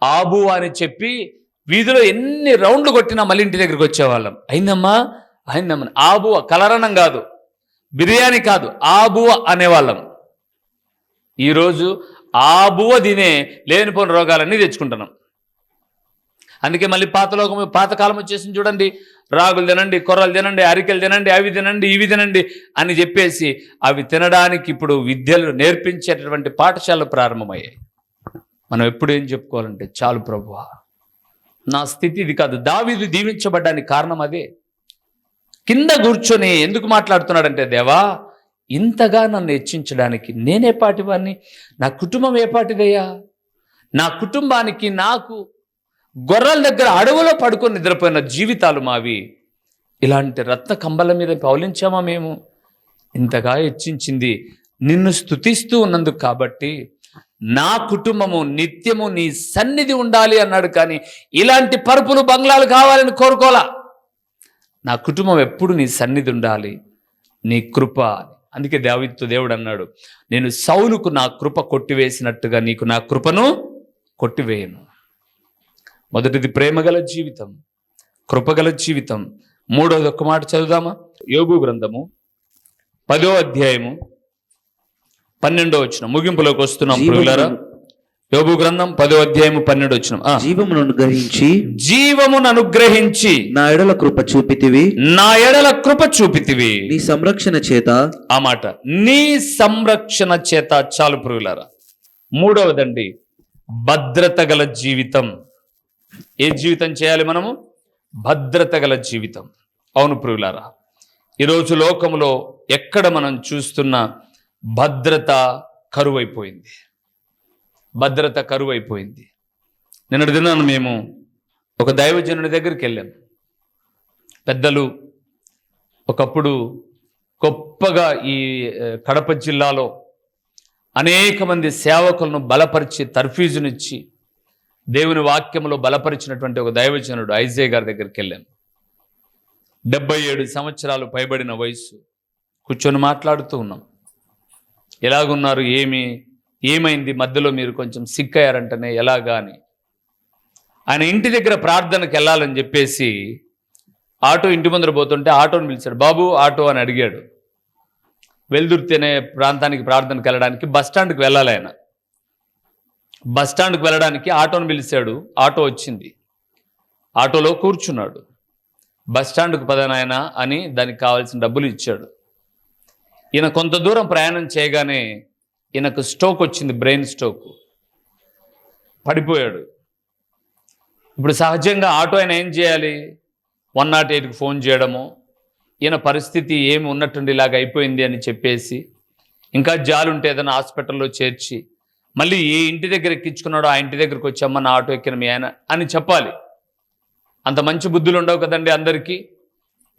ఆబు అని చెప్పి వీధిలో ఎన్ని రౌండ్లు కొట్టినా మళ్ళీ ఇంటి దగ్గరికి వచ్చేవాళ్ళం. అయిందమ్మా ఆబువ, కలరన్నం కాదు, బిర్యానీ కాదు, ఆబువ అనేవాళ్ళం. ఈరోజు ఆబువ తినే లేనిపోయిన రోగాలన్నీ తెచ్చుకుంటున్నాం. అందుకే మళ్ళీ పాతకాలం వచ్చేసింది చూడండి. రాగులు తినండి, కొర్రలు తినండి, అరికెలు తినండి, అవి తినండి, ఇవి తినండి అని చెప్పేసి అవి తినడానికి ఇప్పుడు విద్యలు నేర్పించేటటువంటి పాఠశాలలు ప్రారంభమయ్యాయి. మనం ఎప్పుడు ఏం చెప్పుకోవాలంటే, చాలు ప్రభువా, నా స్థితి ఇది కాదు. దావీదు దీవించబడ్డానికి కారణం అదే. కింద కూర్చొని ఎందుకు మాట్లాడుతున్నాడంటే, దేవా ఇంతగా నన్ను హెచ్చించడానికి నేనే పాటివాడిని, నా కుటుంబం ఏ పాటిదయ్యా, నా కుటుంబానికి నాకు గొర్రెల దగ్గర అడవులో పడుకొని నిద్రపోయిన జీవితాలు మావి. ఇలాంటి రత్న కంబల మీద పౌలించామా మేము? ఇంతగా హెచ్చించింది నిన్ను స్తుతిస్తూ ఉన్నందుకు కాబట్టి నా కుటుంబము నిత్యము నీ సన్నిధి ఉండాలి అన్నాడు. కానీ ఇలాంటి పరుపులు బంగ్లాలు కావాలని కోరుకోలా. నా కుటుంబం ఎప్పుడు నీ సన్నిధి ఉండాలి, నీ కృప. అందుకే దేవుడు అన్నాడు, నేను సౌలుకు నా కృప కొట్టివేసినట్టుగా నీకు నా కృపను కొట్టివేయను. మొదటిది ప్రేమగల జీవితం, కృపగల జీవితం. మూడవది ఒక్క మాట చదువుదామా? యోబు గ్రంథము 10వ అధ్యాయము 12వ వచనం, ముగింపులోకి వస్తున్నాం ప్రియులారా. యోబు గ్రంథం 10వ అధ్యాయము 12వ వచనం. జీవమును అనుగ్రహించి నా ఎడల కృప చూపితివి, నీ సంరక్షణ చేత. ఆ మాట, నీ సంరక్షణ చేత. చాలు ప్రియులారా. మూడవదండి భద్రత గల జీవితం. ఏ జీవితం చేయాలి మనము? భద్రత గల జీవితం. అవును ప్రియులారా, ఈరోజు లోకంలో ఎక్కడ మనం చూస్తున్న భద్రత కరువైపోయింది. భద్రత కరువైపోయింది. నిన్నటి దినాన మేము ఒక దైవజనుడి దగ్గరికి వెళ్ళాం. పెద్దలు ఒకప్పుడు గొప్పగా ఈ కడప జిల్లాలో అనేక మంది సేవకులను బలపరిచి తర్ఫీజునిచ్చి దేవుని వాక్యంలో బలపరిచినటువంటి ఒక దైవజనుడు ఐజే గారి దగ్గరికి వెళ్ళాను. 77 సంవత్సరాలు పైబడిన వయసు. కూర్చొని మాట్లాడుతూ ఉన్నాం. ఎలాగున్నారు, ఏమైంది, మధ్యలో మీరు కొంచెం సిక్ అయ్యారంటనే, ఎలాగా అని. ఆయన ఇంటి దగ్గర ప్రార్థనకు వెళ్ళాలని చెప్పేసి ఆటో ఇంటి ముందర పోతుంటే ఆటోని పిలిచాడు. బాబు ఆటో అని అడిగాడు. వెల్దుర్తినే ప్రాంతానికి ప్రార్థనకు వెళ్ళడానికి బస్టాండ్కి వెళ్ళాలి ఆయన. బస్టాండ్కి వెళ్ళడానికి ఆటోని పిలిచాడు. ఆటో వచ్చింది. ఆటోలో కూర్చున్నాడు. బస్టాండ్కు పదనాయన అని దానికి కావాల్సిన డబ్బులు ఇచ్చాడు. ఈయన కొంత దూరం ప్రయాణం చేయగానే ఈయనకు స్ట్రోక్ వచ్చింది, బ్రెయిన్ స్ట్రోక్. పడిపోయాడు. ఇప్పుడు సహజంగా ఆటో ఆయన ఏం చేయాలి? 108కి ఫోన్ చేయడము, ఈయన పరిస్థితి ఏమి ఉన్నట్టుండి ఇలాగ అయిపోయింది అని చెప్పేసి, ఇంకా జాలుంటే ఏదైనా హాస్పిటల్లో చేర్చి మళ్ళీ ఏ ఇంటి దగ్గర ఎక్కించుకున్నాడో ఆ ఇంటి దగ్గరికి వచ్చామ్మ నా ఆటో ఎక్కిన మీ ఆయన అని చెప్పాలి. అంత మంచి బుద్ధులు ఉండవు కదండి అందరికీ.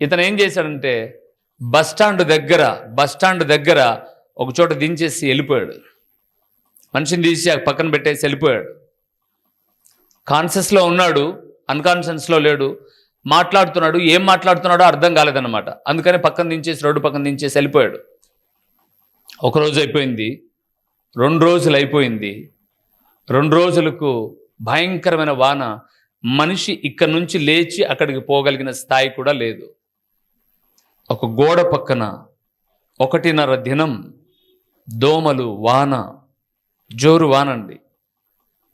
ఇతను ఏం చేశాడంటే బస్టాండ్ దగ్గర ఒక చోట దించేసి వెళ్ళిపోయాడు. మనిషిని తీసి పక్కన పెట్టేసి వెళ్ళిపోయాడు. కాన్షియస్లో ఉన్నాడు, అన్కాన్షియస్లో లేడు. మాట్లాడుతున్నాడు, ఏం మాట్లాడుతున్నాడో అర్థం కాలేదన్నమాట. అందుకని పక్కన దించేసి, రోడ్డు పక్కన దించేసి వెళ్ళిపోయాడు. ఒకరోజు అయిపోయింది, 2 రోజులు అయిపోయింది. 2 రోజులకు భయంకరమైన వాన. మనిషి ఇక్కడి నుంచి లేచి అక్కడికి పోగలిగిన స్థాయి కూడా లేదు. ఒక గోడ పక్కన 1.5 దినం దోమలు, వాన, జోరు వానండి.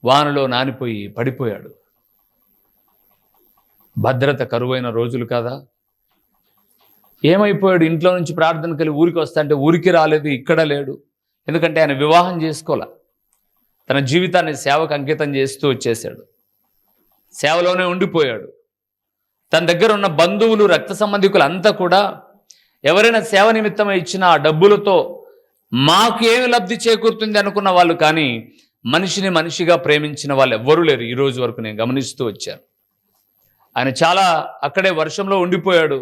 వానలో నానిపోయి పడిపోయాడు. భద్రత కరువైన రోజులు కదా. ఏమైపోయాడు? ఇంట్లో నుంచి ప్రార్థనకి వెళ్ళి ఊరికి వస్తా అంటే ఊరికి రాలేదు, ఇక్కడ లేడు. ఎందుకంటే ఆయన వివాహం చేసుకోలే. తన జీవితాన్ని సేవకు అంకితం చేస్తూ వచ్చేసాడు. సేవలోనే ఉండిపోయాడు. తన దగ్గర ఉన్న బంధువులు, రక్త సంబంధికులు అంతా కూడా ఎవరైనా సేవ నిమిత్తమై ఇచ్చిన ఆ డబ్బులతో మాకు ఏమి లబ్ధి చేకూరుతుంది అనుకున్న వాళ్ళు, కానీ మనిషిని మనిషిగా ప్రేమించిన వాళ్ళు ఎవ్వరూ లేరు. ఈ రోజు వరకు నేను గమనిస్తూ వచ్చాను. ఆయన చాలా అక్కడే వర్షంలో ఉండిపోయాడు.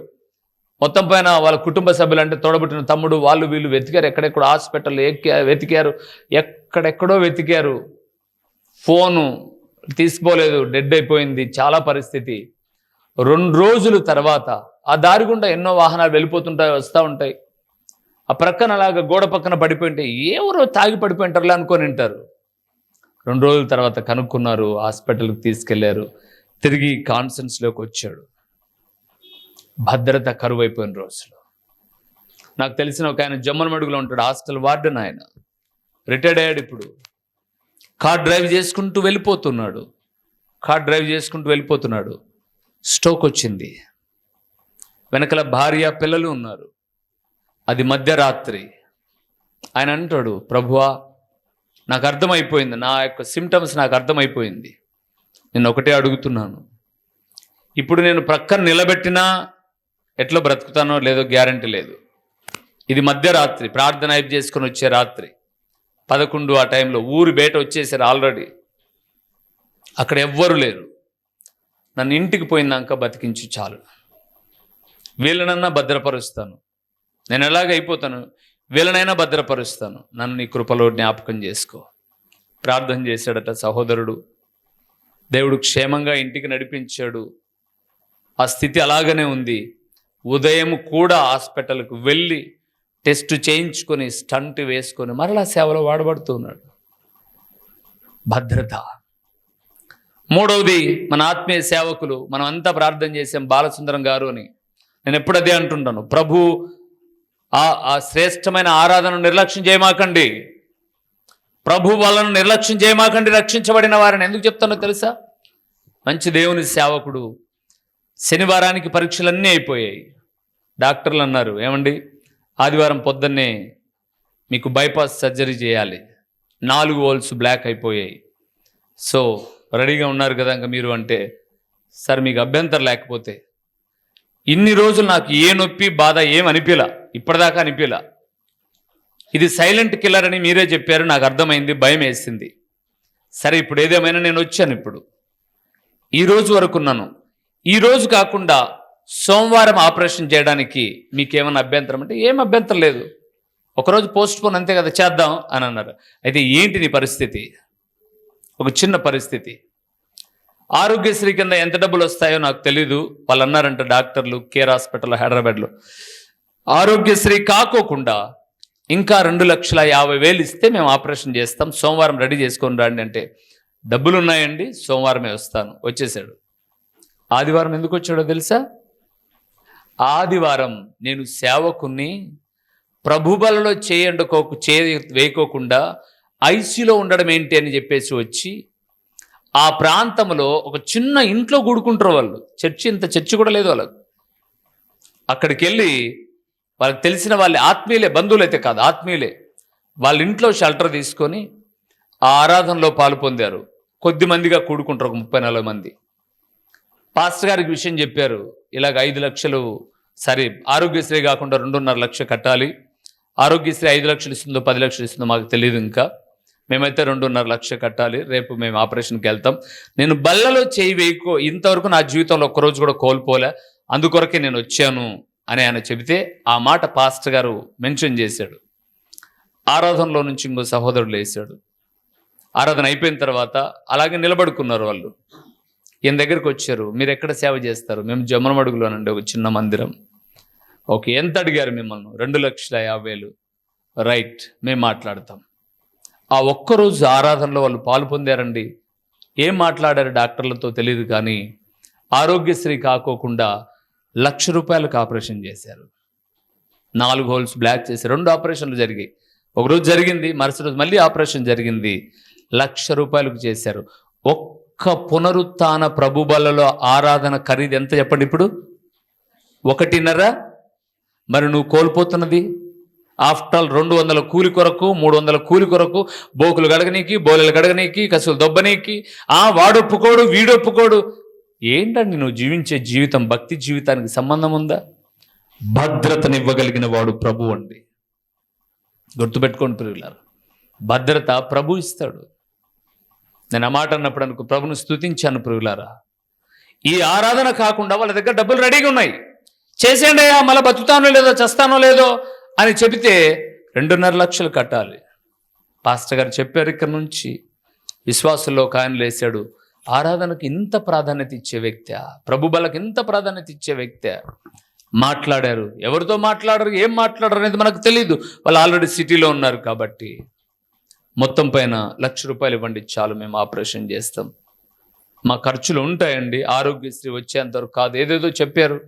మొత్తం పైన వాళ్ళ కుటుంబ సభ్యులు అంటే తోడబుట్టిన తమ్ముడు, వాళ్ళు వీళ్ళు వెతికారు. ఎక్కడెక్కడో హాస్పిటల్ వెతికారు, ఎక్కడెక్కడో వెతికారు. ఫోను తీసుకోలేదు, డెడ్ అయిపోయింది. చాలా పరిస్థితి. 2 రోజుల తర్వాత ఆ దారి గుండా ఎన్నో వాహనాలు వెళ్ళిపోతుంటాయి, వస్తూ ఉంటాయి. ఆ ప్రక్కన అలాగా గోడ పక్కన పడిపోయింటే ఎవరో తాగి పడిపోయింటారులే అనుకొని ఉంటారు. 2 రోజుల తర్వాత కనుక్కున్నారు, హాస్పిటల్కి తీసుకెళ్లారు. తిరిగి కాన్ఫరెన్స్లోకి వచ్చాడు. భద్రత కరువైపోయిన రోజులు. నాకు తెలిసిన ఒక ఆయన జమ్మలమడుగులో ఉంటాడు, హాస్టల్ వార్డెన్. ఆయన రిటైర్డ్ అయ్యాడు. ఇప్పుడు కార్ డ్రైవ్ చేసుకుంటూ వెళ్ళిపోతున్నాడు. స్ట్రోక్ వచ్చింది. వెనకల భార్య పిల్లలు ఉన్నారు. అది మధ్యరాత్రి. ఆయన అంటాడు, ప్రభువా నాకు అర్థమైపోయింది, నా యొక్క సిమ్టమ్స్ నాకు అర్థమైపోయింది. నేను ఒకటే అడుగుతున్నాను, ఇప్పుడు నేను ప్రక్కన నిలబెట్టినా ఎట్లా బ్రతుకుతానో లేదో గ్యారంటీ లేదు. ఇది మధ్యరాత్రి, ప్రార్థన అయిపు చేసుకొని వచ్చే రాత్రి 11 ఆ టైంలో. ఊరు బయట వచ్చేసారు ఆల్రెడీ. అక్కడ ఎవ్వరు లేరు. నన్ను ఇంటికి పోయిందాక బతికించు చాలు, వీళ్ళనన్నా భద్రపరుస్తాను. నేను ఎలాగ అయిపోతాను, వీళ్ళనైనా భద్రపరుస్తాను. నన్ను నీ కృపలో జ్ఞాపకం చేసుకో. ప్రార్థన చేశాడట సహోదరుడు. దేవుడు క్షేమంగా ఇంటికి నడిపించాడు. ఆ స్థితి అలాగనే ఉంది. ఉదయం కూడా హాస్పిటల్కు వెళ్ళి టెస్ట్ చేయించుకొని స్టంట్ వేసుకొని మరలా సేవలో వాడబడుతున్నాడు. భద్రత. మూడవది, మన ఆత్మీయ సేవకులు. మనం అంతా ప్రార్థన చేసాం, బాలసుందరం గారు అని. నేను ఎప్పుడు అదే అంటుంటాను, ప్రభు ఆ శ్రేష్టమైన ఆరాధనను నిర్లక్ష్యం చేయమాకండి. ప్రభు వాళ్ళను నిర్లక్ష్యం చేయమాకండి. రక్షించబడిన వారిని ఎందుకు చెప్తానో తెలుసా? మంచి దేవుని సేవకుడు. శనివారానికి పరీక్షలన్నీ అయిపోయాయి. డాక్టర్లు అన్నారు, ఏమండి ఆదివారం పొద్దున్నే మీకు బైపాస్ సర్జరీ చేయాలి, 4 హోల్స్ బ్లాక్ అయిపోయాయి. సో రెడీగా ఉన్నారు కదా ఇంకా మీరు అంటే, సార్ మీకు అభ్యంతరం లేకపోతే. ఇన్ని రోజులు నాకు ఏ నొప్పి బాధ ఏం అనిపించలా, ఇప్పటిదాకా అనిపించలా. ఇది సైలెంట్ కిల్లర్ అని మీరే చెప్పారు, నాకు అర్థమైంది, భయం వేసింది. సరే ఇప్పుడు ఏదేమైనా నేను వచ్చాను. ఇప్పుడు ఈ రోజు వరకు ఉన్నాను. ఈ రోజు కాకుండా సోమవారం ఆపరేషన్ చేయడానికి మీకేమైనా అభ్యంతరం అంటే, ఏం అభ్యంతరం లేదు, ఒకరోజు పోస్ట్ పోన్ అంతే కదా, చేద్దాం అని అన్నారు. అయితే ఏంటి నీ పరిస్థితి? ఒక చిన్న పరిస్థితి. ఆరోగ్యశ్రీ కింద ఎంత డబ్బులు వస్తాయో నాకు తెలీదు. వాళ్ళు అన్నారంట డాక్టర్లు, కేర్ హాస్పిటల్ హైదరాబాద్లో, ఆరోగ్యశ్రీ కాకోకుండా ఇంకా 2,50,000 ఇస్తే మేము ఆపరేషన్ చేస్తాం, సోమవారం రెడీ చేసుకొని రండి అంటే, డబ్బులు ఉన్నాయండి, సోమవారమే వస్తాను. వచ్చేసాడు. ఆదివారం ఎందుకు వచ్చాడో తెలుసా? ఆదివారం నేను సేవకుని ప్రభుబలలో వేయకోకుండా ఐసీలో ఉండడం ఏంటి అని చెప్పేసి వచ్చి, ఆ ప్రాంతంలో ఒక చిన్న ఇంట్లో కూడుకుంటారు వాళ్ళు. చర్చి కూడా లేదు వాళ్ళకు. అక్కడికి వెళ్ళి వాళ్ళకి తెలిసిన వాళ్ళే, ఆత్మీయులే, బంధువులు అయితే కాదు, ఆత్మీయులే. వాళ్ళ ఇంట్లో షెల్టర్ తీసుకొని ఆ ఆరాధనలో పాలు పొందారు. కొద్ది మందిగా కూడుకుంటారు, ఒక 30-40 మంది. పాస్టర్ గారికి విషయం చెప్పారు, ఇలాగ 5 లక్షలు, సరే ఆరోగ్యశ్రీ కాకుండా 2.5 లక్షలు కట్టాలి. ఆరోగ్యశ్రీ 5 లక్షలు ఇస్తుందో 10 లక్షలు ఇస్తుందో మాకు తెలియదు, ఇంకా మేమైతే 2.5 లక్షలు కట్టాలి, రేపు మేము ఆపరేషన్కి వెళ్తాం. నేను బల్లలో చేయి ఇంతవరకు నా జీవితంలో ఒక్కరోజు కూడా కోల్పోలే, అందుకొరకే నేను వచ్చాను అని ఆయన చెబితే, ఆ మాట పాస్టర్ గారు మెన్షన్ చేశాడు. ఆరాధనలో నుంచి ఇంకో సహోదరుడు లేచాడు. ఆరాధన అయిపోయిన తర్వాత అలాగే నిలబడుకున్నారు వాళ్ళు. ఈయన దగ్గరికి వచ్చారు, మీరు ఎక్కడ సేవ చేస్తారు? మేము జమ్మలమడుగులోనండి, ఒక చిన్న మందిరం. ఓకే, ఎంత అడిగారు మిమ్మల్ని? 2,50,000. రైట్, మేము మాట్లాడతాం. ఆ ఒక్కరోజు ఆరాధనలో వాళ్ళు పాలు పొందారండి. ఏం మాట్లాడారు డాక్టర్లతో తెలియదు, కానీ ఆరోగ్యశ్రీ కాకోకుండా ₹1,00,000 ఆపరేషన్ చేశారు. 4 హోల్స్ బ్లాక్ చేసి 2 ఆపరేషన్లు జరిగాయి. ఒకరోజు జరిగింది, మరుసటి రోజు మళ్ళీ ఆపరేషన్ జరిగింది. ₹1,00,000 చేశారు. ఒక్క పునరుత్థాన ప్రభుబలలో ఆరాధన ఖరీదు ఎంత చెప్పండి ఇప్పుడు? 1.5. మరి నువ్వు కోల్పోతున్నది ఆఫ్టర్ ఆల్ 200 కూలి కొరకు, 300 కూలి కొరకు, బోకులు గడగనీకి, బోలెలు గడగనీకి, కసులు దొబ్బనీకి, వాడొప్పుకోడు వీడొప్పుకోడు. ఏంటండి నువ్వు జీవించే జీవితం? భక్తి జీవితానికి సంబంధం ఉందా? భద్రతనివ్వగలిగిన వాడు ప్రభు అండి. గుర్తుపెట్టుకోండి ప్రియులారా, భద్రత ప్రభు ఇస్తాడు. నేను ఆ మాట అన్నప్పుడు అనుకో, ప్రభును స్తుతించాను ప్రియులారా. ఈ ఆరాధన కాకుండా వాళ్ళ దగ్గర డబ్బులు రెడీగా ఉన్నాయి, చేసేయండి అయ్యా, మళ్ళీ బతుకుతానో లేదో చేస్తానో లేదో అని చెబితే 2.5 లక్షలు కట్టాలి. పాస్టర్ గారు చెప్పారు, ఇక్కడ నుంచి విశ్వాసంలో ఒక ఆయన లేచాడు. ఆరాధనకు ఇంత ప్రాధాన్యత ఇచ్చే వ్యక్తి, ప్రభు బలకు ఇంత ప్రాధాన్యత ఇచ్చే వ్యక్తి. మాట్లాడారు. ఎవరితో మాట్లాడరు, ఏం మాట్లాడరు అనేది మనకు తెలియదు, వాళ్ళు ఆల్రెడీ సిటీలో ఉన్నారు కాబట్టి. మొత్తం పైన ₹1,00,000 ఇవ్వండి చాలు, మేము ఆపరేషన్ చేస్తాం. మా ఖర్చులు ఉంటాయండి, ఆరోగ్యశ్రీ వచ్చేంతవరకు కాదు, ఏదేదో చెప్పారు.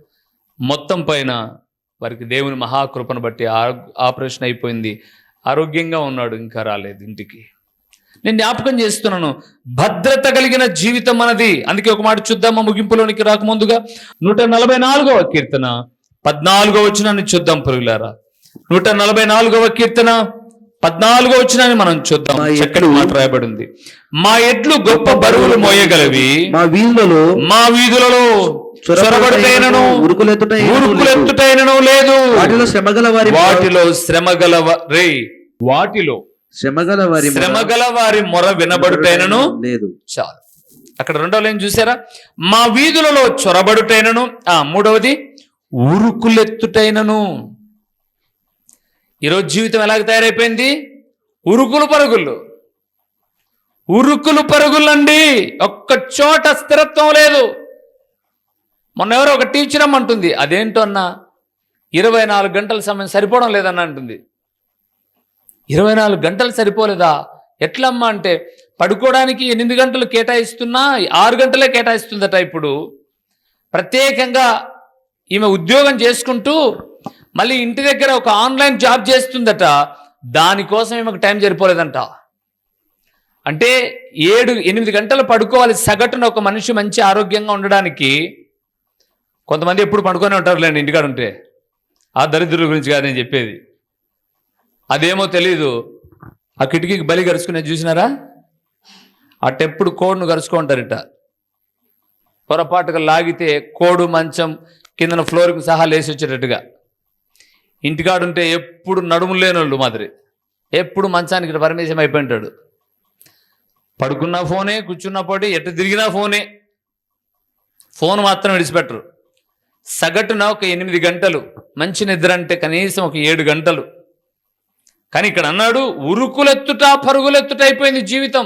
మొత్తం పైన వారికి దేవుని మహాకృపను బట్టి ఆపరేషన్ అయిపోయింది, ఆరోగ్యంగా ఉన్నాడు, ఇంకా రాలేదు ఇంటికి. నేను జ్ఞాపకం చేస్తున్నాను, భద్రత కలిగిన జీవితం మనది. అందుకే ఒక మాట చూద్దామా ముగింపులోనికి రాకముందుగా? 144వ కీర్తన 14వ వచనాన్ని చూద్దాం ప్రియులారా. 144వ కీర్తన 14వ వచనాన్ని మనం చూద్దాం. చక్కటి మాట రాయబడింది, మా ఎడ్లు గొప్ప బరువులు మోయగలవి, మా వీధులలో చొరబడితేనను ఉరుకులెత్తుటైనను లేదు, వాటిలో శ్రమగల వారి మొర వినబడుటైనను లేదు. చాలు. అక్కడ రెండో లైన్ చూసారా? మా వీధులలో చొరబడుటైనను. మూడవది ఉరుకులెత్తుటైనను. ఈరోజు జీవితం ఎలాగ తయారైపోయింది? ఉరుకులు పరుగులండి, ఒక్క చోట స్థిరత్వం లేదు. మొన్న ఎవరో ఒక టీచర్ అమ్మ అంటుంది, అదేంటో అన్నా 24 గంటల సమయం సరిపోవడం లేదన్న అంటుంది. 24 గంటలు సరిపోలేదా? ఎట్లమ్మా అంటే, పడుకోవడానికి 8 గంటలు కేటాయిస్తున్నా 6 గంటలే కేటాయిస్తుందట. ఇప్పుడు ప్రత్యేకంగా ఈమె ఉద్యోగం చేసుకుంటూ మళ్ళీ ఇంటి దగ్గర ఒక ఆన్లైన్ జాబ్ చేస్తుందట, దానికోసం ఈమెకు టైం సరిపోలేదంట. అంటే 7-8 గంటలు పడుకోవాలి సగటున ఒక మనిషి మంచి ఆరోగ్యంగా ఉండడానికి. కొంతమంది ఎప్పుడు పడుకొని ఉంటారులేండి ఇంటికాడ ఉంటే, ఆ దరిద్రుల గురించి కాదు నేను చెప్పేది. అదేమో తెలీదు, ఆ కిటికీకి బలి గరుచుకునే చూసినారా? అటెప్పుడు కోడును గరుచుకుంటారట. పొరపాటుగా లాగితే కోడు మంచం కిందన ఫ్లోర్కి సహా లేచి వచ్చేటట్టుగా. ఇంటికాడుంటే ఎప్పుడు నడుములు లేనోళ్ళు మాదిరి, ఎప్పుడు మంచానికి పరమేశం అయిపోయింటాడు. పడుకున్నా ఫోనే, కూర్చున్నప్పుడు ఎటు తిరిగినా ఫోనే, ఫోన్ మాత్రం విడిచిపెట్టరు. సగటున ఒక 8 గంటలు, మంచి నిద్ర అంటే కనీసం ఒక 7 గంటలు. కానీ ఇక్కడ అన్నాడు, ఉరుకులెత్తుట పరుగులెత్తుట అయిపోయింది జీవితం.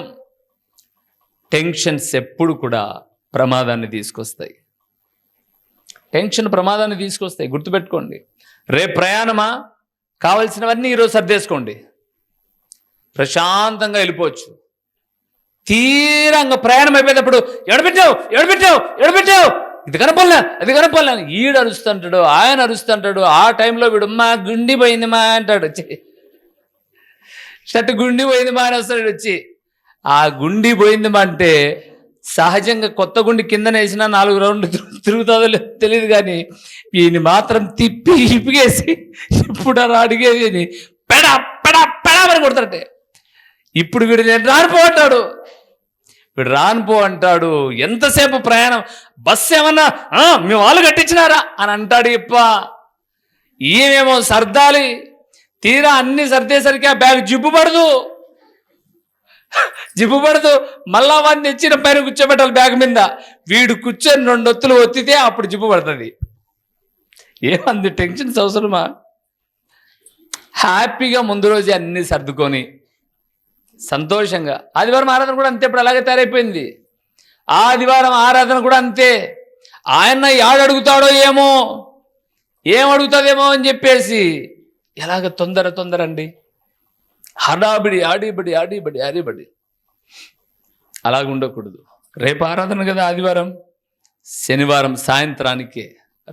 టెన్షన్స్ ఎప్పుడు కూడా ప్రమాదాన్ని తీసుకొస్తాయి. టెన్షన్ ప్రమాదాన్ని తీసుకొస్తాయి, గుర్తుపెట్టుకోండి. రేపు ప్రయాణమా, కావలసినవన్నీ ఈరోజు సర్దేసుకోండి, ప్రశాంతంగా వెళ్ళిపోవచ్చు. తీరంగా ప్రయాణం అయిపోయేటప్పుడు ఎడబెట్టావు ఇది కనపల్లా అది కనపల్లా అని ఈడు అరుస్తుంటాడు, ఆయన అరుస్తుంటాడు. ఆ టైంలో వీడు మా గుండి పోయింది మా అంటాడు వచ్చి, షర్ట్ గుండి పోయింది మా అని వస్తాడు వచ్చి. ఆ గుండి పోయింది మా అంటే సహజంగా కొత్త గుండి కిందన వేసినా 4 రౌండ్లు తిరుగుతుందో తెలియదు, కానీ ఈయన మాత్రం తిప్పి ఇప్పిగేసి ఇప్పుడు అడిగేది అని పెడా పెడా పెడా అని కొడతారటే. ఇప్పుడు వీడు నేను రానిపో అంటాడు. ఎంతసేపు ప్రయాణం, బస్సు ఏమన్నా మీ వాళ్ళు కట్టించినారా అని అంటాడు. ఇప్ప ఈమెమో సర్దాలి, తీరా అన్ని సర్దేసరికి ఆ బ్యాగ్ జిబ్బు పడదు. మళ్ళా వాడిని తెచ్చిన పైన కూర్చోబెట్టాలి బ్యాగ్ మీద. వీడు కూర్చొని 2 ఒత్తులు ఒత్తితే అప్పుడు జిబ్బు పడుతుంది. ఏమంది టెన్షన్స్ అవసరమా? హ్యాపీగా ముందు రోజే అన్ని సర్దుకొని సంతోషంగా. ఆదివారం ఆరాధన కూడా అంతే, ఇప్పుడు అలాగే తయారైపోయింది. ఆదివారం ఆరాధన కూడా అంతే. ఆయన ఏం అడుగుతుందేమో అని చెప్పేసి ఎలాగ తొందర అండి, హడాబిడి ఆడిబడి అలాగ ఉండకూడదు. రేపు ఆరాధన కదా ఆదివారం, శనివారం సాయంత్రానికే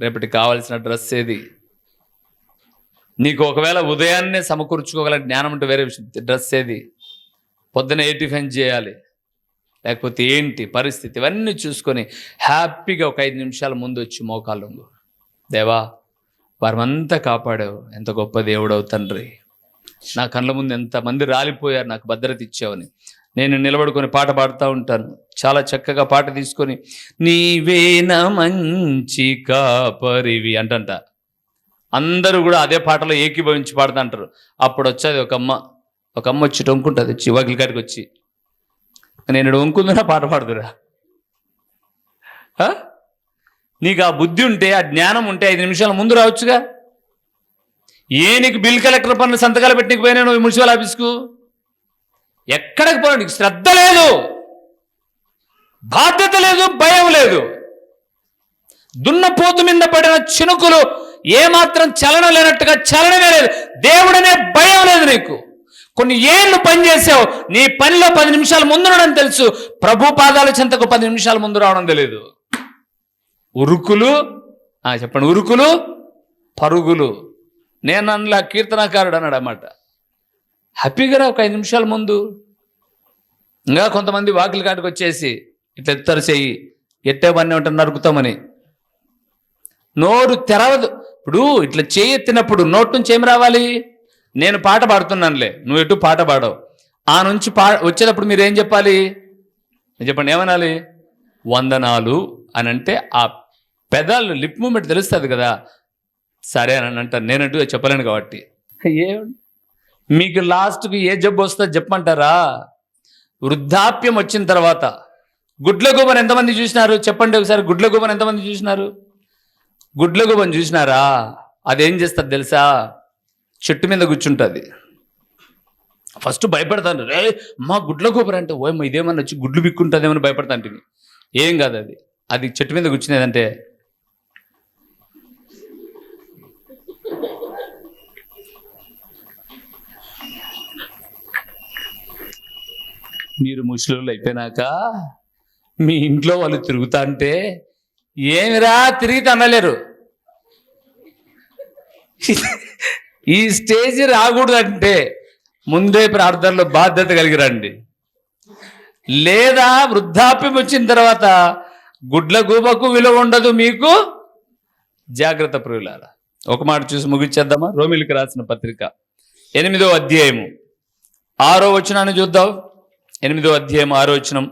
రేపటికి కావాల్సిన డ్రెస్ ఏది, నీకు ఒకవేళ ఉదయాన్నే సమకూర్చుకోగల జ్ఞానం అంటే వేరే విషయం, డ్రెస్ ఏది, పొద్దున ఏ టిఫిన్ చేయాలి, లేకపోతే ఏంటి పరిస్థితి, ఇవన్నీ చూసుకొని హ్యాపీగా ఒక 5 నిమిషాల ముందు వచ్చి మోకాళ్ళు, దేవా వారమంతా కాపాడావు, ఎంత గొప్ప దేవుడవు తండ్రి, నా కళ్ళ ముందు ఎంతమంది రాలిపోయారు, నాకు భద్రత ఇచ్చావని నేను నిలబడుకొని పాట పాడుతూ ఉంటాను. చాలా చక్కగా పాట తీసుకొని నీవేనా మంచి కాపరివి అంటంట. అందరూ కూడా అదే పాటలో ఏకీభవించి పాడుతూ అంటారు. అప్పుడు వచ్చేది ఒక అమ్మ వచ్చి టొంకుంటుంది, వచ్చి వాకిలి కాడికి వచ్చి, నేను వంకుందునా పాట పాడుతురా. నీకు ఆ బుద్ధి ఉంటే, ఆ జ్ఞానం ఉంటే 5 నిమిషాల ముందు రావచ్చుగా. నీకు బిల్ కలెక్టర్ పనులు సంతకాలు పెట్టినకి పోయినా నువ్వు మున్సిపల్ ఆఫీస్కు, ఎక్కడికి పోయినా నీకు శ్రద్ధ లేదు, బాధ్యత లేదు, భయం లేదు. దున్నపోతు మీద పడిన చినుకులు ఏమాత్రం చలనం లేనట్టుగా చలనమే లేదు. దేవుడనే భయం లేదు నీకు. కొన్ని ఏళ్ళు పని చేసావు, నీ పనిలో 10 నిమిషాలు ముందు రావడం తెలుసు, ప్రభు పాదాల చెంతకు 10 నిమిషాలు ముందు రావడం తెలియదు. ఉరుకులు, చెప్పండి, ఉరుకులు పరుగులు. నేను అందులో కీర్తనాకారుడు అన్నాడు అన్నమాట. హ్యాపీగా రా ఒక 5 నిమిషాల ముందు. ఇంకా కొంతమంది వాకిలి కాటికి వచ్చేసి ఇట్లా ఎత్తారు చెయ్యి, ఎట్టేవన్నీ ఉంటారు నరుకుతామని. నోరు తెరవదు. ఇప్పుడు ఇట్లా చేయి ఎత్తినప్పుడు నోటి నుంచి ఏం రావాలి? నేను పాట పాడుతున్నానులే, నువ్వు ఎటు పాట పాడవు. ఆ నుంచి వచ్చేటప్పుడు మీరు ఏం చెప్పాలి? చెప్పండి, ఏమనాలి? వందనాలు అని అంటే ఆ పెదాలు లిప్ మూమెంట్ తెలుస్తుంది కదా. సరే అని అంటారు. నేనంటూ చెప్పలేను కాబట్టి. మీకు లాస్ట్కి ఏ జబ్బు వస్తుందో చెప్పమంటారా? వృద్ధాప్యం వచ్చిన తర్వాత గుడ్లగూబను ఎంతమంది చూసినారు? చెప్పండి ఒకసారి. గుడ్లగూబను ఎంతమంది చూసినారు? గుడ్లగూబను చూసినారా? అదేం చేస్తుంది తెలుసా? చెట్టు మీద కూర్చుంటుంది. ఫస్ట్ భయపడతాను, రే మా గుడ్లగూబరు అంటే, ఓయమ్మ ఇదేమన్నా వచ్చి గుడ్లు బిక్కుంటుందేమని భయపడతాంటివి. ఏం కాదు, అది చెట్టు మీద కూర్చునేదంటే మీరు ముసలోళ్ళు అయిపోయినాక మీ ఇంట్లో వాళ్ళు తిరుగుతా అంటే ఏమిరా తిరిగి అనలేరు. ఈ స్టేజ్ రాకూడదంటే ముందే ప్రార్థనలో బాధ్యత కలిగి రండి. లేదా వృద్ధాప్యం వచ్చిన తర్వాత గుడ్లగూబకు విలువ ఉండదు మీకు. జాగ్రత్త ప్రియులారా. ఒక మాట చూసి ముగించేద్దామా? రోమిలికి రాసిన పత్రిక 8వ అధ్యాయము 6వ వచనాన్ని చూద్దాం. 8వ అధ్యాయం 6వ వచనం.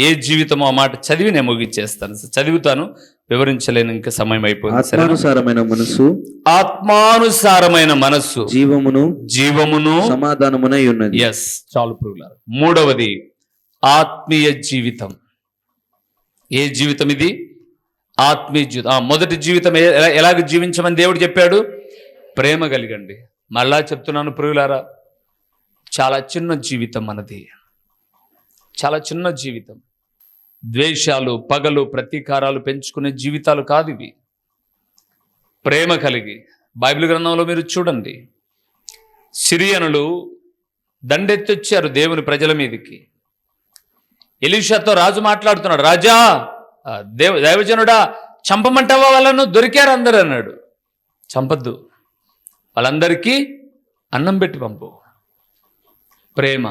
ఏ జీవితమో ఆ మాట చదివి నేను ముగించేస్తాను. చదువుతాను, వివరించలేను, ఇంకా సమయం అయిపోయింది. ఆత్మానుసారమైన మనస్సు జీవమును సమాధానమునై ఉన్నది. ఎస్, చాలు ప్రియులారా. 3వది ఆత్మీయ జీవితం. ఏ జీవితం ఇది? ఆత్మీయ జీవితం. మొదటి జీవితం ఎలాగ జీవించమని దేవుడు చెప్పాడు? ప్రేమ కలిగండి. మళ్ళా చెప్తున్నాను ప్రియులారా, చాలా చిన్న జీవితం మనది, చాలా చిన్న జీవితం. ద్వేషాలు, పగలు, ప్రతీకారాలు పెంచుకునే జీవితాలు కాదు ఇవి. ప్రేమ కలిగి, బైబిల్ గ్రంథంలో మీరు చూడండి, సిరియనులు దండెత్తొచ్చారు దేవుని ప్రజల మీదకి. ఎలీషాతో రాజు మాట్లాడుతున్నాడు, రాజా దైవజనుడా చంపమంటావా వాళ్ళను? దొరికారు అందరు అన్నాడు. చంపద్దు, వాళ్ళందరికీ అన్నం పెట్టి పంపు. ప్రేమ.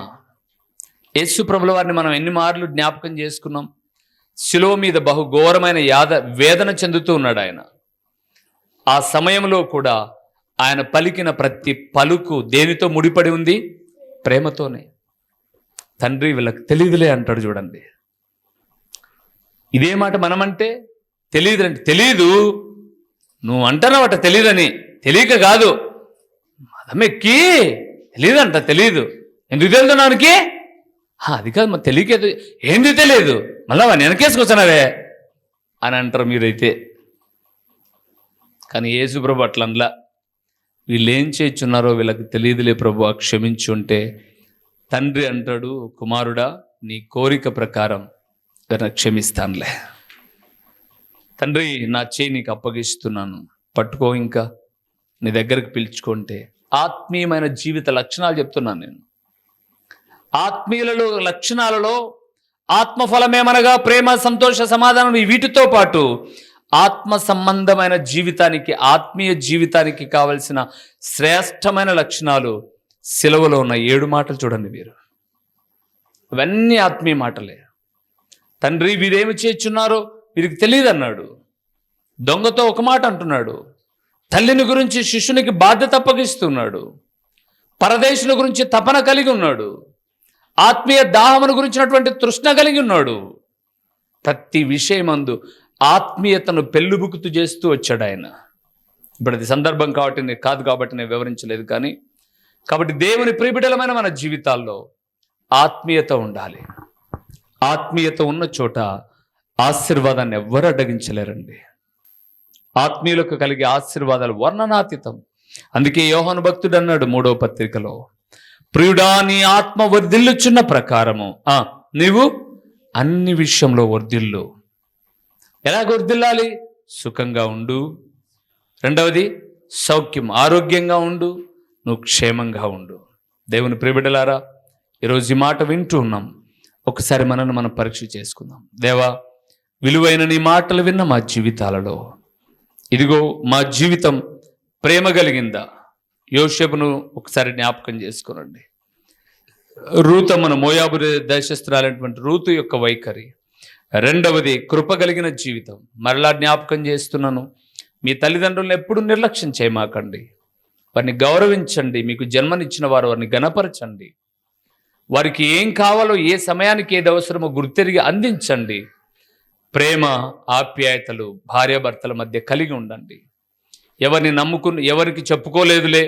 యేసు ప్రభుల వారిని మనం ఎన్ని మార్లు జ్ఞాపకం చేసుకున్నాం. శిలువ మీద బహు ఘోరమైన వేదన చెందుతూ ఉన్నాడు ఆయన. ఆ సమయంలో కూడా ఆయన పలికిన ప్రతి పలుకు దేనితో ముడిపడి ఉంది? ప్రేమతోనే. తండ్రి వీళ్ళకి తెలియదులే అంటాడు చూడండి. ఇదే మాట మనమంటే తెలియదు అంటే, తెలీదు నువ్వు అంటున్నావట తెలియదని. తెలియక కాదు, మదమెక్కి తెలియదంట. తెలీదు ఎందుకు తెలుదున్నానికి? అది కాదు, మరి తెలియకేదు. ఏంది తెలియదు, మళ్ళా వాడిని వెనకేసుకొచ్చినావే అని అంటారు మీరైతే. కానీ యేసు ప్రభు అట్లనలా. వీళ్ళు ఏం చేయుచున్నారో వీళ్ళకి తెలియదులే ప్రభు, క్షమించుంటే. తండ్రి అంటాడు, కుమారుడా నీ కోరిక ప్రకారం క్షమిస్తానులే. తండ్రి నా చేయి నీకు అప్పగిస్తున్నాను, పట్టుకో, ఇంకా నీ దగ్గరకు పిలుచుకుంటే. ఆత్మీయమైన జీవిత లక్షణాలు చెప్తున్నాను నేను. ఆత్మీయులలో లక్షణాలలో ఆత్మఫలమేమనగా ప్రేమ, సంతోష, సమాధానం. వీటితో పాటు ఆత్మ సంబంధమైన జీవితానికి, ఆత్మీయ జీవితానికి కావలసిన శ్రేష్టమైన లక్షణాలు సిలువలో ఉన్న 7 మాటలు చూడండి మీరు. అవన్నీ ఆత్మీయ మాటలే. తండ్రి వీరేమి చేస్తున్నారో వీరికి తెలియదు అన్నాడు. దొంగతో ఒక మాట అంటున్నాడు. తల్లిని గురించి శిష్యునికి బాధ్యత అప్పగిస్తున్నాడు. పరదేశుల గురించి తపన కలిగి ఉన్నాడు. ఆత్మీయ దాహమును గురించినటువంటి తృష్ణ కలిగి ఉన్నాడు. ప్రతి విషయమందు ఆత్మీయతను పెళ్ళుబుకుతూ చేస్తూ వచ్చాడు ఆయన. ఇప్పుడు అది సందర్భం కాదు కాబట్టి నేను వివరించలేదు. కాబట్టి దేవుని ప్రియబిడ్డలమైన మన జీవితాల్లో ఆత్మీయత ఉండాలి. ఆత్మీయత ఉన్న చోట ఆశీర్వాదాన్ని ఎవ్వరు అడ్డగించలేరండి. ఆత్మీయులకు కలిగే ఆశీర్వాదాలు వర్ణనాతీతం. అందుకే యోహాను భక్తుడు అన్నాడు 3వ పత్రికలో, ప్రియుడా నీ ఆత్మ వర్ధిల్లుచున్న ప్రకారము నీవు అన్ని విషయంలో వర్ధిల్లు. ఎలా వర్ధిల్లాలి? సుఖంగా ఉండు. 2వది సౌఖ్యం, ఆరోగ్యంగా ఉండు. నువ్వు క్షేమంగా ఉండు. దేవుని ప్రియబిడ్డలారా, ఈరోజు ఈ మాట వింటూ ఉన్నాం. ఒకసారి మనల్ని మనం పరీక్ష చేసుకుందాం. దేవా, విలువైన నీ మాటలు విన్న మా జీవితాలలో ఇదిగో మా జీవితం ప్రేమ కలిగిందా? యోసేపును ఒకసారి జ్ఞాపకం చేసుకునండి. రూతమ్మను, మోయాబు దేశస్తురాలైనటువంటి రూతు యొక్క వైఖరి. రెండవది, కృప కలిగిన జీవితం. మరలా జ్ఞాపకం చేస్తున్నాను, మీ తల్లిదండ్రులను ఎప్పుడు నిర్లక్ష్యం చేయమాకండి. వారిని గౌరవించండి. మీకు జన్మనిచ్చిన వారు వారిని గణపరచండి. వారికి ఏం కావాలో, ఏ సమయానికి ఏది అవసరమో గుర్తెరిగి అందించండి. ప్రేమ, ఆప్యాయతలు భార్యాభర్తల మధ్య కలిగి ఉండండి. ఎవరిని నమ్ముకుని, ఎవరికి చెప్పుకోలేదులే,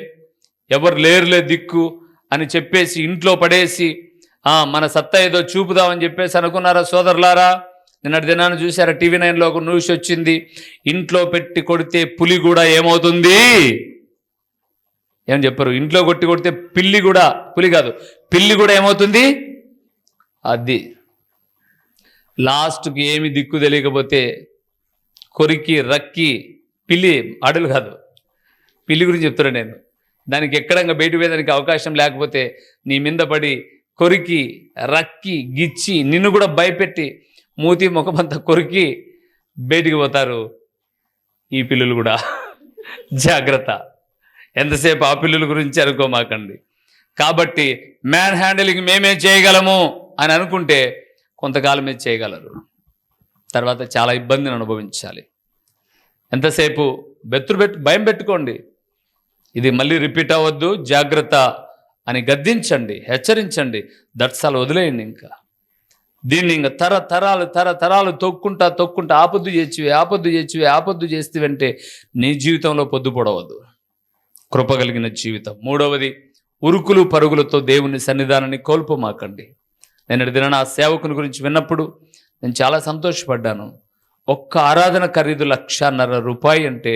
ఎవరు లేరులే దిక్కు అని చెప్పేసి ఇంట్లో పడేసి మన సత్తా ఏదో చూపుదామని చెప్పేసి అనుకున్నారా సోదరులారా? నిన్నటి దినాన్ని చూసారా? టీవీ 9లో ఒక న్యూస్ వచ్చింది. ఇంట్లో పెట్టి కొడితే పులి కూడా ఏమవుతుంది? ఏమని చెప్పారు? ఇంట్లో కొడితే పిల్లి కూడా, పులి కాదు పిల్లి కూడా ఏమవుతుంది? అది లాస్ట్కి ఏమి దిక్కు తెలియకపోతే కొరికి రక్కి పిల్లి, అడలు కాదు పిల్లి గురించి చెప్తున్నాను నేను. దానికి ఎక్కడంగా బయట పోయేదానికి అవకాశం లేకపోతే నీ మీద పడి కొరికి రక్కి గిచ్చి నిన్ను కూడా భయపెట్టి మూతి ముఖమంతా కొరికి బయటికి పోతారు ఈ పిల్లులు కూడా. జాగ్రత్త, ఎంతసేపు ఆ పిల్లుల గురించి అనుకోమాకండి. కాబట్టి మ్యాన్ హ్యాండిలింగ్ మేమే చేయగలము అని అనుకుంటే కొంతకాలమే చేయగలరు, తర్వాత చాలా ఇబ్బందిని అనుభవించాలి. ఎంతసేపు భయం పెట్టుకోండి. ఇది మళ్ళీ రిపీట్ అవ్వద్దు, జాగ్రత్త అని గద్దించండి, హెచ్చరించండి. దట్సాలు వదిలేయండి. ఇంకా దీన్ని ఇంకా తరతరాలు తొక్కుంటా ఆపొద్దు చేస్తేవంటే నీ జీవితంలో పొద్దుపడవద్దు. కృప కలిగిన జీవితం. మూడవది, ఉరుకులు పరుగులతో దేవుని సన్నిధానాన్ని కోల్పోమాకండి. నేను దిన ఆ సేవకుని గురించి విన్నప్పుడు నేను చాలా సంతోషపడ్డాను. ఒక్క ఆరాధన ఖరీదు 1,50,000 రూపాయి అంటే,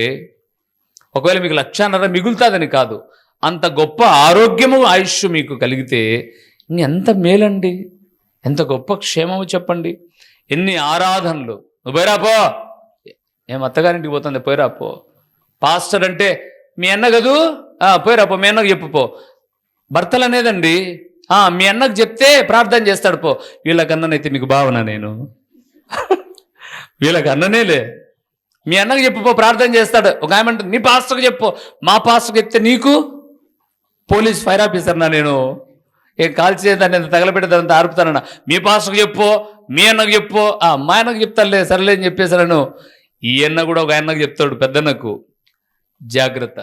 ఒకవేళ మీకు 1,50,000 మిగులుతుందని కాదు, అంత గొప్ప ఆరోగ్యము ఆయుష్ మీకు కలిగితే ఎంత మేలండి, ఎంత గొప్ప క్షేమము చెప్పండి. ఎన్ని ఆరాధనలు. నువ్వు పోయిరాపో, ఏం అత్తగారింటికి పోతుంది, పోయిరాపో. పాస్టర్ అంటే మీ అన్న కదూ, పోయిరాపో, మీ అన్నకు చెప్పుపో. భర్తలు అనేదండి, మీ అన్నకు చెప్తే ప్రార్థన చేస్తాడు పో. వీళ్ళకి అన్ననైతే మీకు భావన, నేను వీళ్ళకి అన్ననేలే, మీ అన్నకు చెప్పుపో, ప్రార్థన చేస్తాడు. ఒక ఆమె అంటే నీ పాస్టర్కి చెప్పు. మా పాస్టర్కి చెప్తే నీకు పోలీస్ ఫైర్ ఆఫీసర్నా నేను, ఏం కాల్చేదాన్ని ఎంత తగలబెట్టేదంతా ఆరుపుతానన్నా. మీ పాస్టర్కి చెప్పు, మీ అన్నకు చెప్పు. మా అన్నకు చెప్తానులే, సరేలే అని చెప్పేసాను. ఈ అన్న కూడా ఒక అన్నకు చెప్తాడు, పెద్దన్నకు. జాగ్రత్త,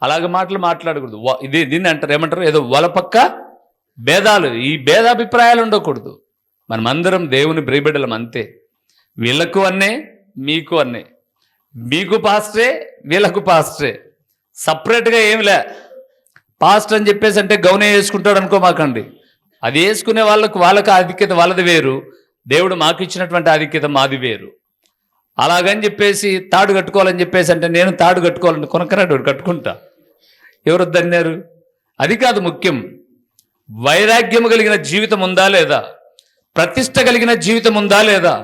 అలాగే మాట్లాడకూడదు. దీన్ని అంటారు, ఏమంటారు, ఏదో వలపక్క భేదాలు. ఈ భేదాభిప్రాయాలు ఉండకూడదు. మనమందరం దేవుని ప్రియబిడ్డలం అంతే. వీళ్ళకు అన్నే, మీకు అన్నే. మీకు పాస్టరే, వీళ్ళకు పాస్టరే. సపరేట్గా ఏమిలే. పాస్టర్ అని చెప్పేసి అంటే గౌనే వేసుకుంటాడు అనుకోమాకండి. అది వేసుకునే వాళ్ళకు ఆధిక్యత వాళ్ళది వేరు, దేవుడు మాకు ఇచ్చినటువంటి ఆధిక్యత మాది వేరు. అలాగని చెప్పేసి తాడు కట్టుకోవాలని చెప్పేసి అంటే నేను తాడు కట్టుకోవాలని కొనకరాడు కట్టుకుంటా. ఎవరు వద్దన్నారు? అది కాదు ముఖ్యం. వైరాగ్యము కలిగిన జీవితం ఉందా లేదా? ప్రతిష్ట కలిగిన జీవితం ఉందా లేదా?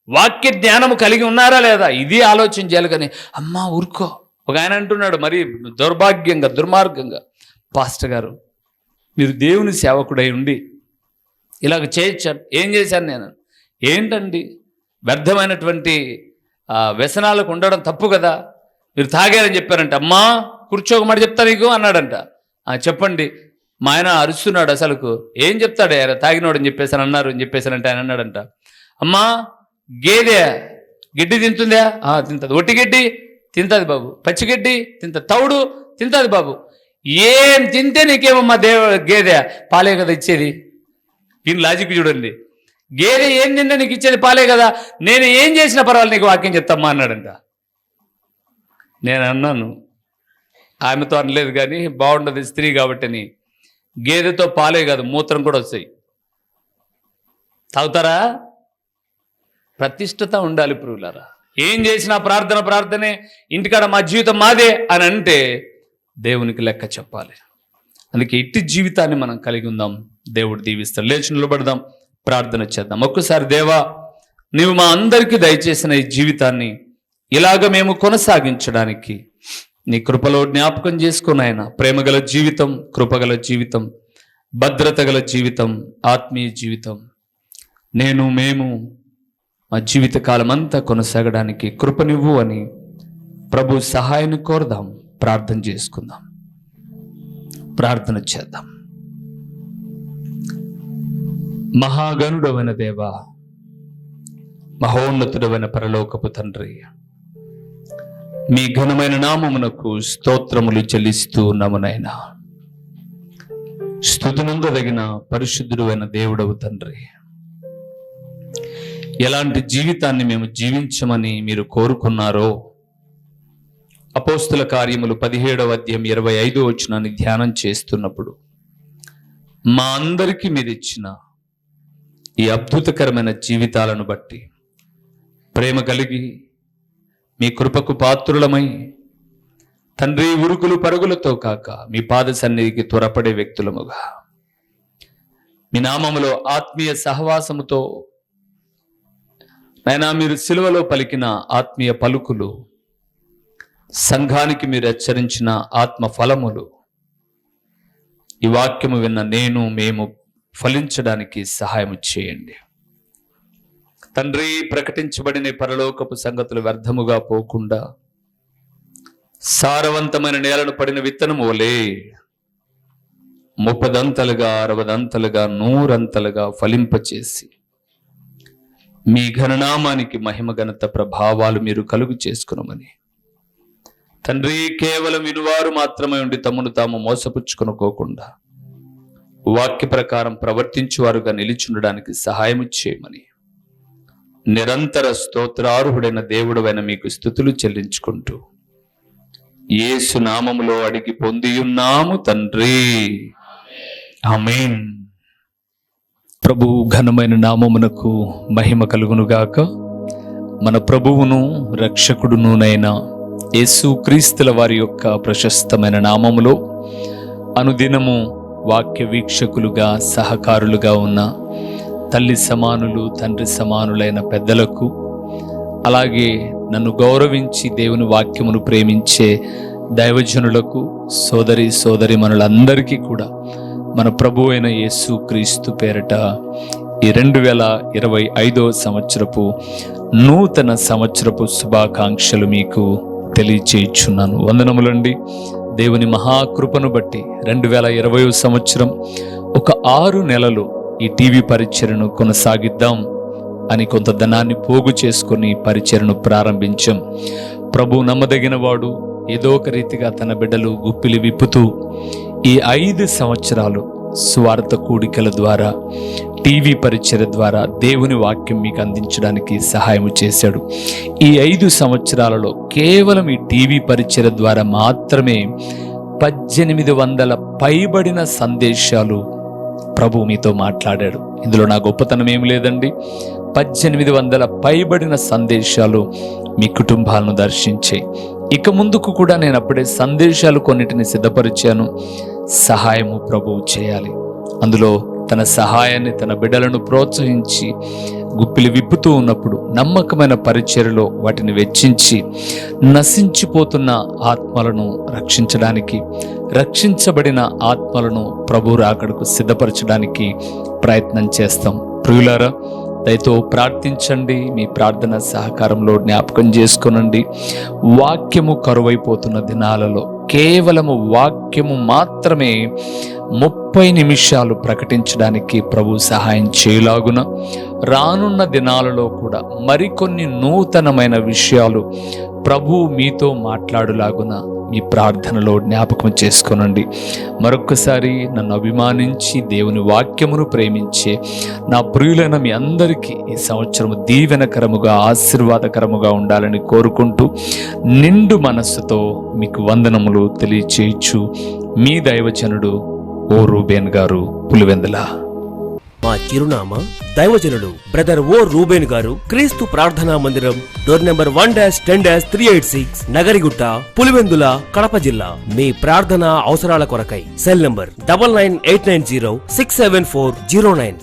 వాక్య జ్ఞానము కలిగి ఉన్నారా లేదా? ఇది ఆలోచన చేయాలి. కానీ అమ్మా ఊరుకో. ఒక ఆయన అంటున్నాడు, మరి దుర్మార్గంగా, పాస్టర్ గారు మీరు దేవుని సేవకుడై ఉండి ఇలాగ చేయొచ్చాను. ఏం చేశాను నేను? ఏంటండి, వ్యర్థమైనటువంటి వ్యసనాలకు ఉండడం తప్పు కదా, మీరు తాగారని చెప్పారంట. అమ్మా కూర్చోకమాట చెప్తా నీకు అన్నాడంట. చెప్పండి. మా ఆయన అరుస్తున్నాడు, అసలుకు ఏం చెప్తాడు తాగినోడు అని చెప్పేసాను అన్నారు అని చెప్పేసానంటే ఆయన అన్నాడంట, అమ్మా గేదె గిడ్డి తింటుందా? తింటుంది. ఒట్టి గిడ్డి తింటుంది బాబు, పచ్చిగడ్డి తింటుంది, తౌడు తింటుంది బాబు. ఏం తింటే నీకేమమ్మా గేదె పాలే కదా ఇచ్చేది. దీని లాజిక్ చూడండి. గేదె ఏం తింటే నీకు ఇచ్చేది పాలే కదా, నేను ఏం చేసినా పర్వాలేదు నీకు వాక్యం చెప్తామ్మా అన్నాడంట. నేను అన్నాను, ఆమెతో అనలేదు కానీ బాగుండదు స్త్రీ కాబట్టిని, గేదెతో పాలే కాదు మూత్రం కూడా వస్తాయి. తాగుతారా? ప్రతిష్టత ఉండాలి ప్రియులారా. ఏం చేసినా ప్రార్థనే, ఇంటికాడ మా జీవితం మాదే అని అంటే దేవునికి లెక్క చెప్పాలి. అందుకే ఇట్టి జీవితాన్ని మనం కలిగి ఉందాం. దేవుడు దీవిస్తాడు. లేచి నిలబడదాం, ప్రార్థన చేద్దాం. ఒక్కసారి దేవా, నీవు మా అందరికీ దయచేసిన ఈ జీవితాన్ని ఇలాగ మేము కొనసాగించడానికి నీ కృపలో జ్ఞాపకం చేసుకుని ఆయన ప్రేమగల జీవితం, కృపగల జీవితం, భద్రత గల జీవితం, ఆత్మీయ జీవితం మేము మా జీవితకాలం అంతా కొనసాగడానికి కృపనివ్వు అని ప్రభు సహాయాన్ని కోరదాం. ప్రార్థన చేసుకుందాం. ప్రార్థన చేద్దాం. మహాగణుడవైన దేవా, మహోన్నతుడవైన పరలోకపు తండ్రి, మీ ఘనమైన నామమునకు స్తోత్రములు చెల్లిస్తూ ఉన్నామునైనా. స్తుతినందదగిన పరిశుద్ధుడు అయిన దేవుడవు తండ్రి, ఎలాంటి జీవితాన్ని మేము జీవించమని మీరు కోరుకున్నారో అపోస్తుల కార్యములు 17వ అధ్యాయం 25వ వచనాన్ని ధ్యానం చేస్తున్నప్పుడు మా అందరికీ మీరు ఇచ్చిన ఈ అద్భుతకరమైన జీవితాలను బట్టి ప్రేమ కలిగి మీ కృపకు పాత్రులమై తండ్రి, ఉరుకులు పరుగులతో కాక మీ పాద సన్నిధికి త్వరపడే వ్యక్తులముగా మీ నామములో ఆత్మీయ సహవాసముతో నైనా మీరు సిలువలో పలికిన ఆత్మీయ పలుకులు, సంఘానికి మీరు హెచ్చరించిన ఆత్మ ఫలములు, ఈ వాక్యము విన్న మేము ఫలించడానికి సహాయం చేయండి తండ్రి. ప్రకటించబడిన పరలోకపు సంగతులు వ్యర్థముగా పోకుండా సారవంతమైన నేలను పడిన విత్తనము వలె 30 దంతలుగా 60 దంతలుగా 100 అంతలుగా ఫలింపచేసి మీ ఘననామానికి మహిమ ఘనత ప్రభావాలు మీరు కలుగు చేసుకునమని తండ్రి, కేవలం వినువారు మాత్రమే ఉండి తమను తాము మోసపుచ్చుకొనుకోకుండా వాక్య ప్రకారం ప్రవర్తించువారుగా నిలిచుండడానికి సహాయం చేయమని నిరంతర స్తోత్రార్హుడైన దేవుడవైన మీకు స్తుతులు చెల్లించుకుంటూ యేసు నామములో అడిగి పొందియున్నాము తండ్రి, ఆమేన్. ప్రభు ఘనమైన నామమునకు మహిమ కలుగునుగాక. మన ప్రభువును రక్షకుడునునైన యేసు క్రీస్తుల వారి యొక్క ప్రశస్తమైన నామములో అనుదినము వాక్య వీక్షకులుగా సహకారులుగా ఉన్న తల్లి సమానులు, తండ్రి సమానులైన పెద్దలకు, అలాగే నన్ను గౌరవించి దేవుని వాక్యమును ప్రేమించే దైవజనులకు, సోదరీమణులందరికీ కూడా మన ప్రభు అయిన యేసు క్రీస్తు పేరట ఈ 2025వ సంవత్సరపు నూతన సంవత్సరపు శుభాకాంక్షలు మీకు తెలియచేయుచున్నాను. వందనములండి. దేవుని మహాకృపను బట్టి 2020వ సంవత్సరం ఒక 6 నెలలు ఈ టీవీ పరిచర్యను కొనసాగిద్దాం అని కొంత ధనాన్ని పోగు చేసుకుని పరిచర్యను ప్రారంభించాం. ప్రభు నమ్మదగిన వాడు. ఏదో ఒక రీతిగా తన బిడ్డలు గుప్పిలి విప్పుతూ ఈ 5 సంవత్సరాలు స్వార్థ కూడికల ద్వారా, టీవీ పరిచర్య ద్వారా దేవుని వాక్యం మీకు అందించడానికి సహాయం చేశాడు. ఈ 5 సంవత్సరాలలో కేవలం ఈ టీవీ పరిచర్య ద్వారా మాత్రమే 1800 పైబడిన సందేశాలు ప్రభు మీతో మాట్లాడాడు. ఇందులో నా గొప్పతనం ఏమి లేదండి. 1800 పైబడిన సందేశాలు మీ కుటుంబాలను దర్శించాయి. ఇక ముందుకు కూడా నేను అప్పుడే సందేశాలు కొన్నిటిని సిద్ధపరిచాను. సహాయము ప్రభువు చేయాలి. అందులో తన సహాయాన్ని, తన బిడ్డలను ప్రోత్సహించి గుప్పిలి విప్పుతూ ఉన్నప్పుడు నమ్మకమైన పరిచర్యలో వాటిని వెచ్చించి నశించిపోతున్న ఆత్మలను రక్షించడానికి, రక్షించబడిన ఆత్మలను ప్రభు రాకడకు సిద్ధపరచడానికి ప్రయత్నం చేస్తాం. ప్రియులారా, దయతో ప్రార్థించండి. మీ ప్రార్థన సహకారంలో జ్ఞాపకం చేసుకునండి. వాక్యము కరువైపోతున్న దినాలలో కేవలము వాక్యము మాత్రమే 30 నిమిషాలు ప్రకటించడానికి ప్రభు సహాయం చేయలాగున రానున్న దినాలలో కూడా మరికొన్ని నూతనమైన విషయాలు ప్రభు మీతో మాట్లాడులాగున మీ ప్రార్థనలో జ్ఞాపకం చేసుకొనండి. మరొక్కసారి నన్ను అభిమానించి దేవుని వాక్యమును ప్రేమించే నా ప్రియులైన మీ అందరికీ ఈ సంవత్సరము దీవెనకరముగా, ఆశీర్వాదకరముగా ఉండాలని కోరుకుంటూ నిండు మనస్సుతో మీకు వందనములు తెలియచేయచ్చు మీ దైవజనుడు ఓ రూబేన్ గారు, పులివెందుల. మా చిరునామా దైవజనుడు బ్రదర్ ఓ రూబేన్ గారు, క్రీస్తు ప్రార్థనా మందిరం, డోర్ నెంబర్ 1-10-386, నగరిగుట్ట, పులివెందుల, కడప జిల్లా. మీ ప్రార్థనా అవసరాల కొరకై సెల్ నంబర్ 9989067409.